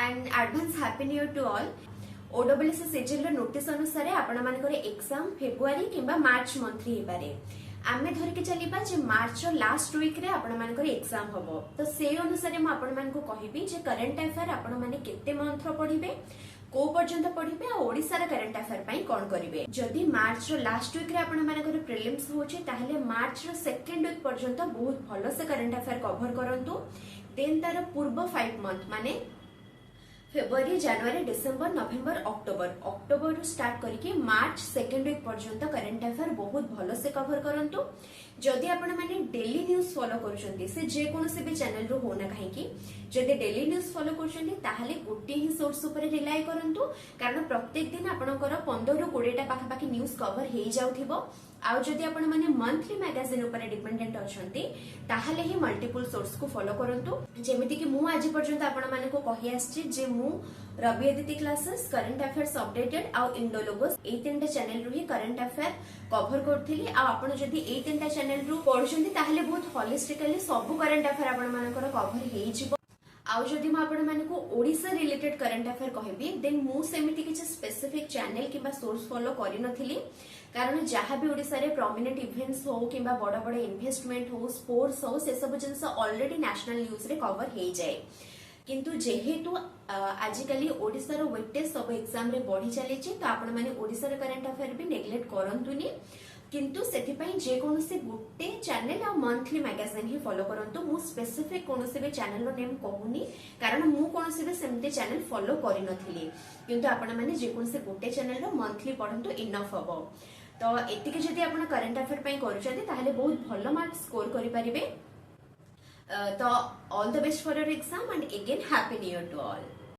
And advance happy new year to all. OWS CGL notice अनुसार आपण मानकर exam February किंबा मार्च मंथली हेबारे आमे धरिके चलिबा जे मार्च रो लास्ट वीक रे आपण मानकर एग्जाम हबो। तो से अनुसार म आपण मानको कहिबी जे करंट अफेयर आपण माने केते मंथ रो पढिबे, को पर्यंत पढिबे आ ओडिसा रा करंट अफेयर पई कोन करिवे। जदि मार्च रो लास्ट वीक रे आपण मानकर प्रीलिम्स होचे ताहले मार्च रो सेकंड वीक पर्यंत बहुत भलो से करंट अफेयर कवर करंतु। देन तार पूर्व 5 मंथ माने फेब्रुआरी, जनवरी, डिसेंबर, नवेम्बर, अक्टोबर रु स्टार्ट करके मार्च सेकंड वीक पर्यंत करंट अफेयर बहुत भलो से कवर करंतु। जदि आपण माने डेली न्यूज फॉलो करूछंती से जे कोनोसी भी चैनल रो होना काहे कि जदि डेली न्यूज फॉलो करूछंती ताहले गोटे ही सोर्स ऊपर रिलाय करंतु, कारण प्रत्येक दिन आपनकर 15 रु 20 टा पाखा पाखी न्यूज कवर हेई जाउथिबो। आउ जदि आपण माने मंथली मैगजीन ऊपर डिपेंडेंट अछंती ताहले ही मल्टीपल सोर्स को फॉलो करंतु। जेमिति कि मु आज पर्यंत आपण माने को कहि आछि जे मु Ravi Aditi classes, current affairs updated आउ इंडोलोगोस ए तीनटा चैनल रु ही करंट अफेयर कवर करथिली। आ आपण जदि ए तीनटा चैनल रु पढुछंती ताहले बहुत होलिस्टिकली सब करंट अफेयर आपण मानकर कवर हेई जिवो। आउ जदि म आपण माने को ओडिसा रिलेटेड करंट अफेयर कहबी देन मु सेमिति किछ स्पेसिफिक चैनल किबा सोर्स फॉलो करि नथिली, कारण जहाँ भी ओडिसा रे प्रोमिनेंट इवेंट्स हो किबा बड़ बड़ इन्वेस्टमेंट हो, स्पोर्ट्स हो, से सब जिंस ऑलरेडी नेशनल न्यूज रे कवर हेई जाए। किंतु जेहेतु आजिकली ओडिसा रो वेटेज सब एग्जाम रे बढ़ी चली तो आपण माने ओडिसा रे करंट अफेयर भी नेग्लेक्ट करंतुनी। किंतु सेति पई जे कोनोसी गुटे चैनल आ मंथली मैगजीन ही फॉलो करंतु। मु स्पेसिफिक कोनोसी भी चैनल रो नेम कहूनी, कारण मु कोनोसी भी सेमते चैनल फॉलो करि नथिली। किंतु आपण माने जे कोनोसी गुटे चैनल रो मंथली पढंतु इनफ हबो। तो एतिके जदि आपण करंट अफेयर पई करूछंती ताहले बहुत भलो मार्क स्कोर करि परिबे। तो all the best for your exam and again happy new year to all.